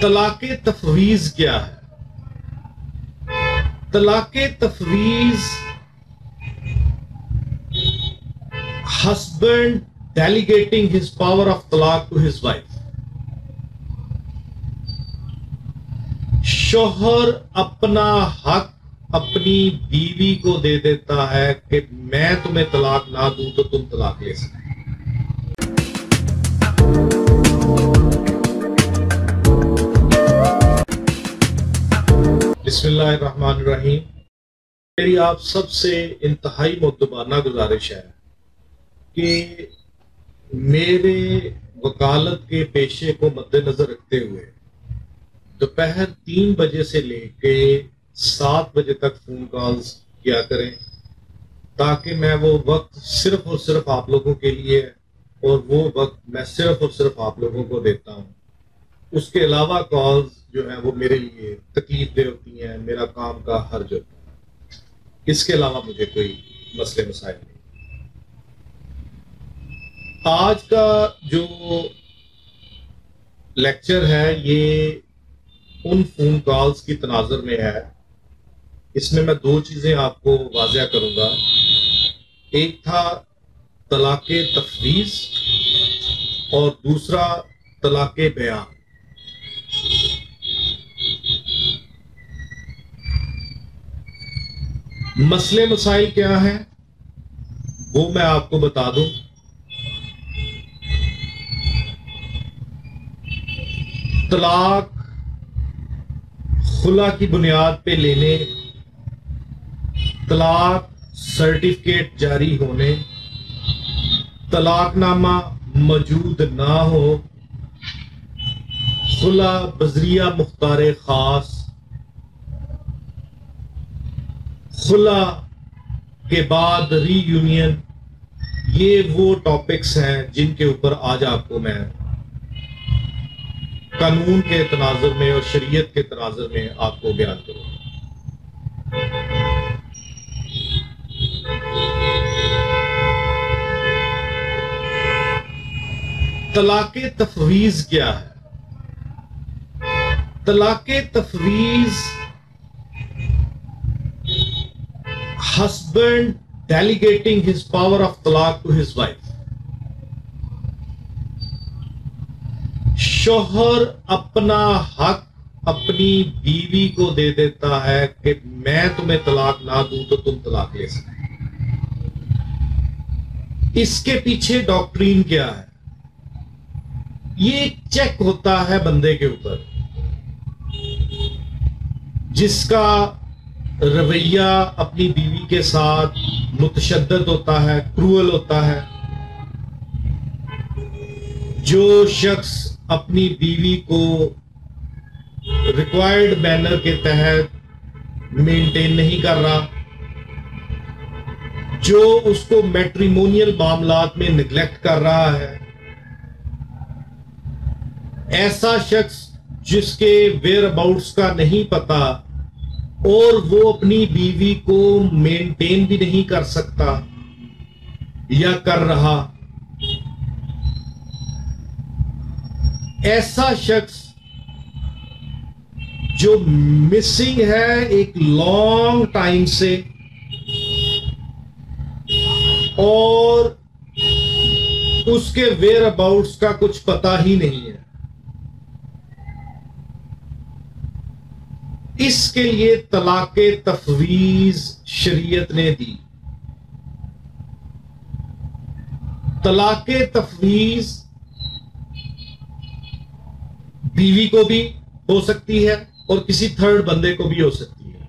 طلاق تفویض کیا ہے؟ طلاق تفویض husband delegating his power of talaq to his wife. شوہر اپنا حق اپنی بیوی کو دے دیتا ہے کہ میں تمہیں طلاق نہ دوں تو تم طلاق لے سکتے. بسم اللہ الرحمن الرحیم. میری آپ سب سے انتہائی مؤدبانہ گزارش ہے کہ میرے وکالت کے پیشے کو مد نظر رکھتے ہوئے دوپہر 3 بجے سے لے کے 7 بجے تک فون کالز کیا کریں تاکہ میں وہ وقت صرف اور صرف آپ لوگوں کے لیے اور وہ وقت میں صرف اور صرف آپ لوگوں کو دیتا ہوں. اس کے علاوہ کالز جو ہیں وہ میرے لیے تکلیف دہ ہوتی ہیں، میرا کام کا حرج ہوتا ہے. اس کے علاوہ مجھے کوئی مسئلے مسائل نہیں. آج کا جو لیکچر ہے یہ ان فون کالز کی تناظر میں ہے. اس میں 2 چیزیں آپ کو واضح کروں گا. ایک تھا طلاق تفویض اور دوسرا طلاق بیان. مسئلے مسائل کیا ہیں وہ میں آپ کو بتا دوں. طلاق خلا کی بنیاد پہ لینے، طلاق سرٹیفکیٹ جاری ہونے، طلاق نامہ موجود نہ ہو، خلا بذریعہ مختار خاص، خلا کے بعد ری یونین، یہ وہ ٹاپکس ہیں جن کے اوپر آج آپ کو میں قانون کے تناظر میں اور شریعت کے تناظر میں آپ کو بیان کروں. طلاق تفویض کیا ہے؟ طلاق تفویض husband delegating his power of talaq to his wife. شوہر اپنا حق اپنی بیوی کو دے دیتا ہے کہ میں تمہیں طلاق نہ دوں تو تم طلاق لے سکتے. اس کے پیچھے ڈاکٹرین کیا ہے؟ یہ ایک چیک ہوتا ہے بندے کے اوپر جس کا رویہ اپنی بیوی کے ساتھ متشدد ہوتا ہے، کروئل ہوتا ہے. جو شخص اپنی بیوی کو ریکوائرڈ مینر کے تحت مینٹین نہیں کر رہا، جو اس کو میٹریمونیل معاملات میں نگلیکٹ کر رہا ہے، ایسا شخص جس کے ویئر اباؤٹس کا نہیں پتا اور وہ اپنی بیوی کو مینٹین بھی نہیں کر سکتا یا کر رہا، ایسا شخص جو مسنگ ہے ایک لانگ ٹائم سے اور اس کے ویئر اباؤٹس کا کچھ پتا ہی نہیں ہے، اس کے لیے طلاق تفویض شریعت نے دی. طلاق تفویض بیوی کو بھی ہو سکتی ہے اور کسی تھرڈ بندے کو بھی ہو سکتی ہے.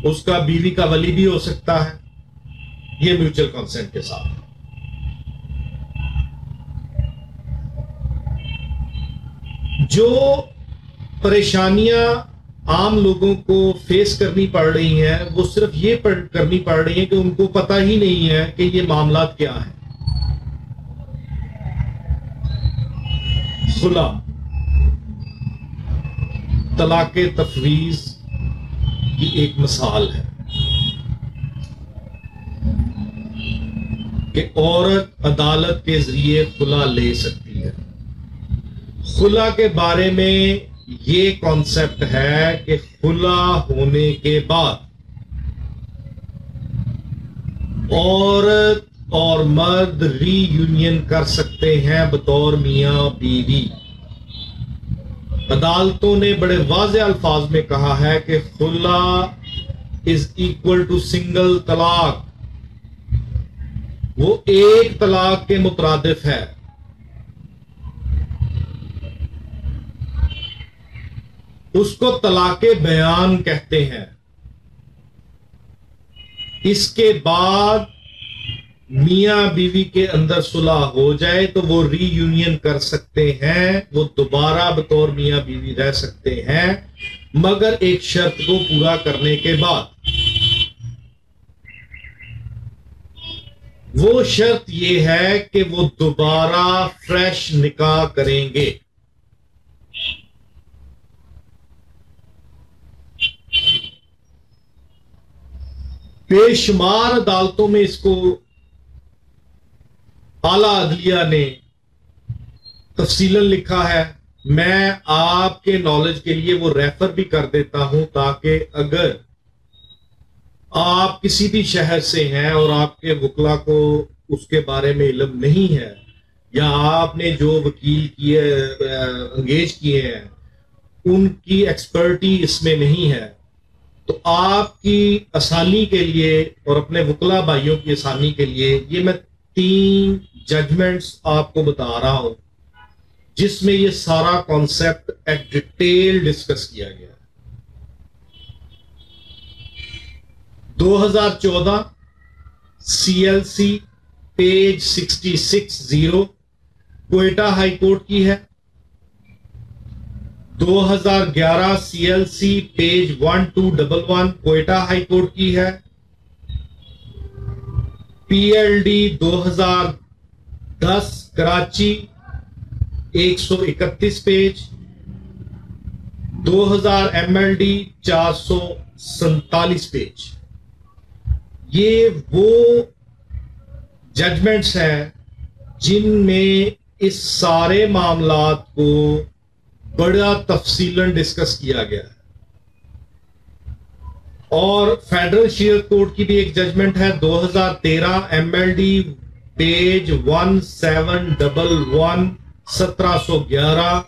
اس کا بیوی کا ولی بھی ہو سکتا ہے، یہ میوچل کنسنٹ کے ساتھ. جو پریشانیاں عام لوگوں کو فیس کرنی پڑ رہی ہیں وہ صرف یہ کرنی پڑ رہی ہیں کہ ان کو پتہ ہی نہیں ہے کہ یہ معاملات کیا ہیں. خلا، طلاق تفویض کی ایک مثال ہے کہ عورت عدالت کے ذریعے خلا لے سکتی ہے. خلا کے بارے میں یہ کانسیپٹ ہے کہ خلا ہونے کے بعد عورت اور مرد ری یونین کر سکتے ہیں بطور میاں بیوی. عدالتوں نے بڑے واضح الفاظ میں کہا ہے کہ خلا از اکول ٹو سنگل طلاق. وہ ایک طلاق کے مترادف ہے. اس کو طلاق بیان کہتے ہیں. اس کے بعد میاں بیوی کے اندر صلح ہو جائے تو وہ ری یونین کر سکتے ہیں, وہ دوبارہ بطور میاں بیوی رہ سکتے ہیں, مگر ایک شرط کو پورا کرنے کے بعد. وہ شرط یہ ہے کہ وہ دوبارہ فریش نکاح کریں گے. بے شمار عدالتوں میں اس کو اعلی عدلیہ نے تفصیلاً لکھا ہے. میں آپ کے نالج کے لیے وہ ریفر بھی کر دیتا ہوں تاکہ اگر آپ کسی بھی شہر سے ہیں اور آپ کے وکلا کو اس کے بارے میں علم نہیں ہے, یا آپ نے جو وکیل کیے انگیج کیے ہیں ان کی ایکسپرٹی اس میں نہیں ہے, تو آپ کی آسانی کے لیے اور اپنے وکلا بھائیوں کی آسانی کے لیے یہ میں 3 ججمنٹس آپ کو بتا رہا ہوں جس میں یہ سارا کانسیپٹ ایٹ ڈیٹیل ڈسکس کیا گیا. 2014 CLC page 66 Quetta high court کی ہے. 2011 CLC page 1211 Quetta high court کی ہے. PLD 2010 Karachi 131 page. 2000 MLD 447 page. یہ وہ ججمنٹس ہیں جن میں اس سارے معاملات کو بڑا تفصیلاً ڈسکس کیا گیا ہے. اور فیڈرل شریعت کورٹ کی بھی ایک ججمنٹ ہے 2013 MLD پیج 1711 1711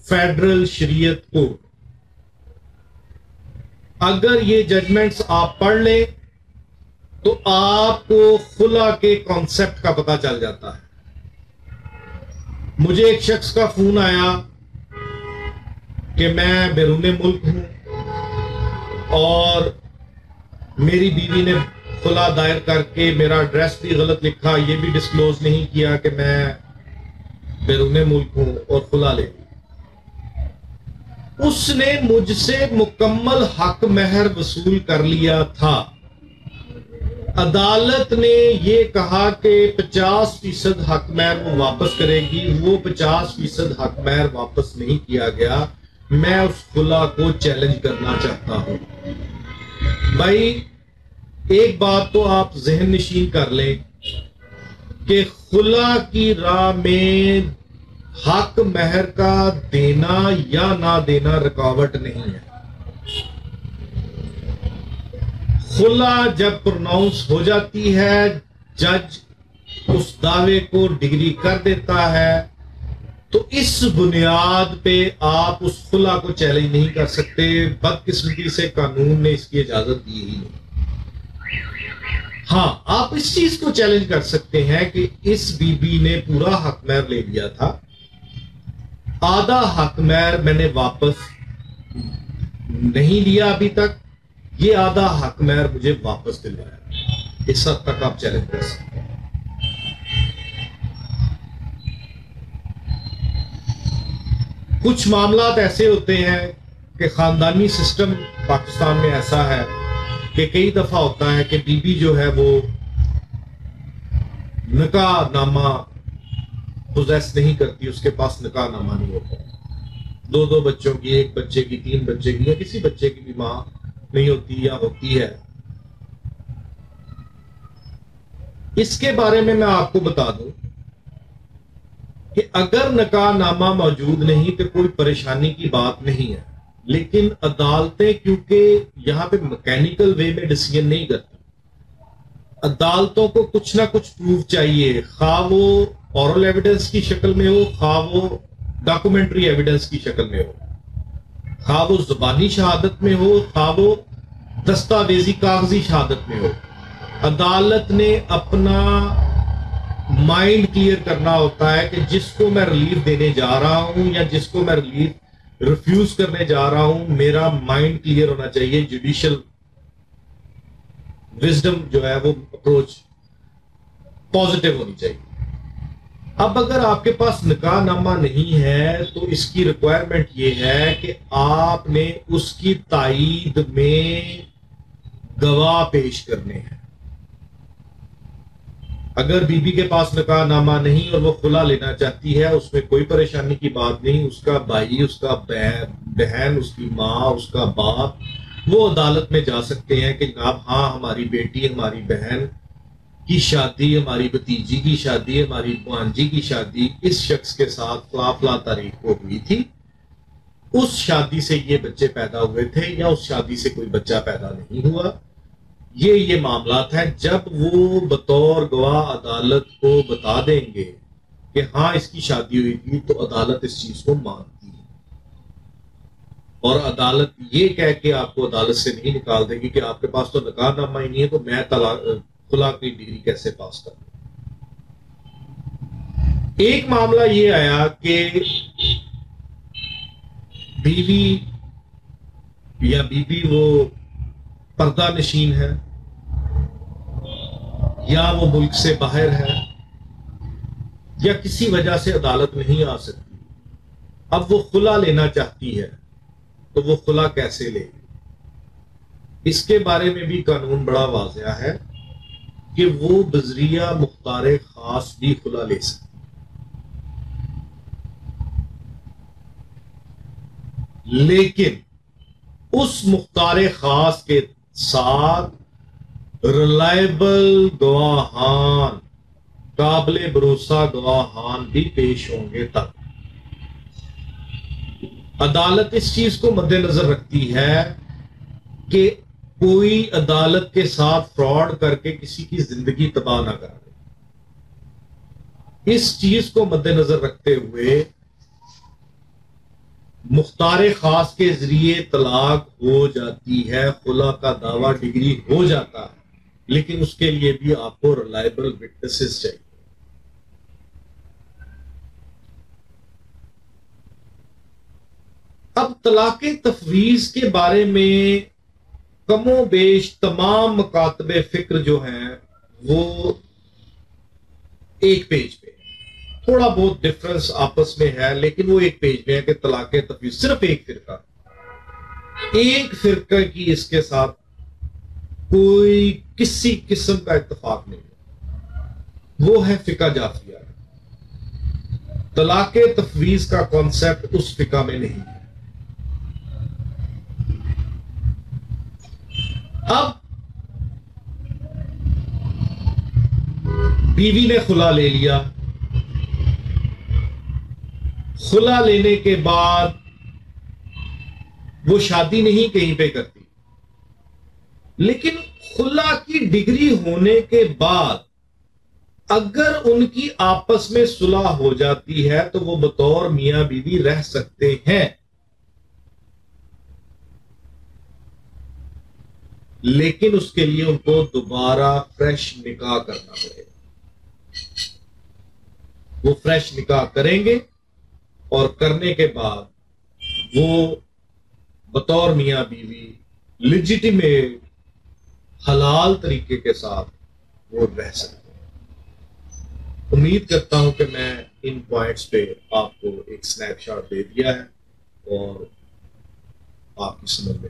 فیڈرل شریعت کورٹ. اگر یہ ججمنٹس آپ پڑھ لیں تو آپ کو خلا کے کانسیپٹ کا پتہ چل جاتا ہے. مجھے ایک شخص کا فون آیا کہ میں بیرون ملک ہوں اور میری بیوی نے خلا دائر کر کے میرا ایڈریس بھی غلط لکھا, یہ بھی ڈسکلوز نہیں کیا کہ میں بیرون ملک ہوں اور خلا لے لی. اس نے مجھ سے مکمل حق مہر وصول کر لیا تھا. عدالت نے یہ کہا کہ 50% حق مہر وہ واپس کرے گی. وہ 50% حق مہر واپس نہیں کیا گیا. میں اس خلا کو چیلنج کرنا چاہتا ہوں. بھائی ایک بات تو آپ ذہن نشین کر لیں کہ خلا کی راہ میں حق مہر کا دینا یا نہ دینا رکاوٹ نہیں ہے. خلا جب پروناؤنس ہو جاتی ہے, جج اس دعوے کو ڈگری کر دیتا ہے, تو اس بنیاد پہ آپ اس خلا کو چیلنج نہیں کر سکتے. بدقسمتی سے قانون نے اس کی اجازت دی ہی نہیں. ہاں آپ اس چیز کو چیلنج کر سکتے ہیں کہ اس بی بی نے پورا حق مہر لے لیا تھا, آدھا حق مہر میں نے واپس نہیں لیا ابھی تک, یہ آدھا حق مہر مجھے واپس دلوایا. اس حد تک آپ چیلنج کر سکتے ہیں. کچھ معاملات ایسے ہوتے ہیں کہ خاندانی سسٹم پاکستان میں ایسا ہے کہ کئی دفعہ ہوتا ہے کہ بی بی جو ہے وہ نکاح نامہ پوزیس نہیں کرتی, اس کے پاس نکاح نامہ نہیں ہوتا. 2 بچوں کی, 1 بچے کی, 3 بچے کی, یا کسی بچے کی بھی ماں نہیں ہوتی یا ہوتی ہے. اس کے بارے میں آپ کو بتا دوں کہ اگر نکاح نامہ موجود نہیں تو کوئی پریشانی کی بات نہیں ہے، لیکن عدالتیں کیونکہ یہاں پہ میکینیکل وے میں ڈیسیژن نہیں کرتی، عدالتوں کو کچھ نہ کچھ پروف چاہیے، خواہ وہ اورل ایویڈنس کی شکل میں ہو، خواہ وہ ڈاکومنٹری ایویڈنس کی شکل میں ہو، خواہ وہ زبانی شہادت میں ہو، خواہ وہ دستاویزی کاغذی شہادت میں ہو۔ عدالت نے اپنا مائنڈ کلیئر کرنا ہوتا ہے کہ جس کو میں ریلیف دینے جا رہا ہوں یا جس کو میں ریلیف ریفیوز کرنے جا رہا ہوں، میرا مائنڈ کلیئر ہونا چاہیے، جوڈیشل وزڈم جو ہے وہ اپروچ پازیٹیو ہونی چاہیے۔ اب اگر آپ کے پاس نکاح نامہ نہیں ہے تو اس کی ریکوائرمنٹ یہ ہے کہ آپ نے اس کی تائید میں گواہ پیش کرنے ہیں۔ اگر بی بی کے پاس نکاح نامہ نہیں اور وہ خلا لینا چاہتی ہے، اس میں کوئی پریشانی کی بات نہیں، اس کا بھائی، اس کا بہن، اس کی ماں، اس کا باپ وہ عدالت میں جا سکتے ہیں کہ جناب ہاں ہماری بیٹی، ہماری بہن کی شادی، ہماری بھتیجی کی شادی، ہماری بھانجی کی شادی اس شخص کے ساتھ فلاں فلاں تاریخ کو ہوئی تھی، اس شادی سے یہ بچے پیدا ہوئے تھے یا اس شادی سے کوئی بچہ پیدا نہیں ہوا۔ یہ معاملات ہیں، جب وہ بطور گواہ عدالت کو بتا دیں گے کہ ہاں اس کی شادی ہوئی تھی تو عدالت اس چیز کو مانتی ہے، اور عدالت یہ کہہ کے آپ کو عدالت سے نہیں نکال دے گی کہ آپ کے پاس تو نکاح نامہ ہی نہیں ہے تو میں خلا کی ڈگری کیسے پاس کروں۔ ایک معاملہ یہ آیا کہ بیوی یا بیوی وہ پردہ نشین ہے یا وہ ملک سے باہر ہے یا کسی وجہ سے عدالت نہیں آ سکتی، اب وہ خلا لینا چاہتی ہے تو وہ خلا کیسے لے گی؟ اس کے بارے میں بھی قانون بڑا واضح ہے کہ وہ بذریعہ مختار خاص بھی خلا لے سکتی، لیکن اس مختار خاص کے ساتھ ریلائبل گواہان، قابل بھروسہ گواہان بھی پیش ہوں گے تب۔ عدالت اس چیز کو مد نظر رکھتی ہے کہ کوئی عدالت کے ساتھ فراڈ کر کے کسی کی زندگی تباہ نہ کر دے۔ اس چیز کو مد نظر رکھتے ہوئے مختار خاص کے ذریعے طلاق ہو جاتی ہے، خلا کا دعویٰ ڈگری ہو جاتا ہے، لیکن اس کے لیے بھی آپ کو ریلائبل وٹنسز چاہیے۔ اب طلاق تفویض کے بارے میں کم و بیش تمام مکاتب فکر جو ہیں وہ ایک پیج پہ، تھوڑا بہت ڈفرنس آپس میں ہے لیکن وہ ایک پیج پہ ہے کہ طلاق تفویض صرف ایک فرقہ کی اس کے ساتھ کوئی کسی قسم کا اتفاق نہیں ہے، وہ ہے فقہ جعفریہ۔ طلاق تفویض کا کانسیپٹ اس فقہ میں نہیں ہے۔ اب بیوی نے خلا لے لیا، خلا لینے کے بعد وہ شادی نہیں کہیں پہ کرتی، لیکن خلا کی ڈگری ہونے کے بعد اگر ان کی آپس میں صلح ہو جاتی ہے تو وہ بطور میاں بیوی رہ سکتے ہیں، لیکن اس کے لیے ان کو دوبارہ فریش نکاح کرنا پڑے گا۔ وہ فریش نکاح کریں گے اور کرنے کے بعد وہ بطور میاں بیوی لیجیٹیمیٹ حلال طریقے کے ساتھ وہ رہ سکتے ہیں۔ امید کرتا ہوں کہ میں ان پوائنٹس پہ آپ کو ایک سنیپ شاٹ دے دیا ہے اور آپ کی سمجھ میں